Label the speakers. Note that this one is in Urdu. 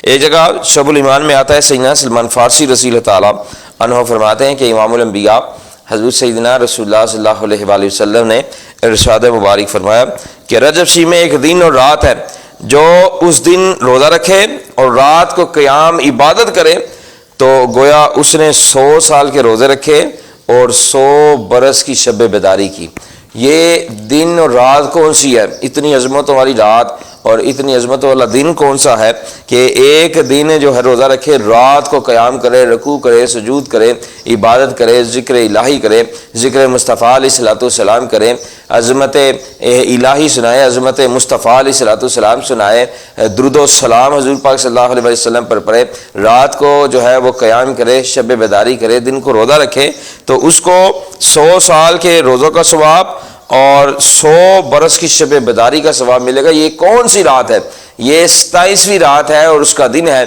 Speaker 1: ایک جگہ شعب الایمان میں آتا ہے، سیدنا سلمان فارسی رضی اللہ تعالیٰ عنہ فرماتے ہیں کہ امام الانبیاء حضرت سیدنا رسول اللہ صلی اللہ علیہ وآلہ وسلم نے ارشاد مبارک فرمایا کہ رجب شی میں ایک دن اور رات ہے، جو اس دن روزہ رکھے اور رات کو قیام عبادت کرے تو گویا اس نے 100 سال کے روزے رکھے اور 100 برس کی شب بیداری کی۔ یہ دن اور رات کون سی ہے؟ اتنی عظمت والی رات اور اتنی عظمت والا دن کون سا ہے کہ ایک دن جو ہے روزہ رکھے، رات کو قیام کرے، رکوع کرے، سجود کرے، عبادت کرے، ذکر الہی کرے، ذکر مصطفیٰ علیہ الصلوۃ والسلام کرے، عظمت الہی سنائے، عظمت مصطفیٰ علیہ الصلوۃ والسلام سنائے، درود و سلام حضور پاک صلی اللہ علیہ وسلم پر پڑھے، رات کو جو ہے وہ قیام کرے، شب بیداری کرے، دن کو روزہ رکھے تو اس کو 100 سال کے روزوں کا ثواب اور 100 برس کی شب بیداری کا ثواب ملے گا۔ یہ کون سی رات ہے؟ یہ 27ویں رات ہے اور اس کا دن ہے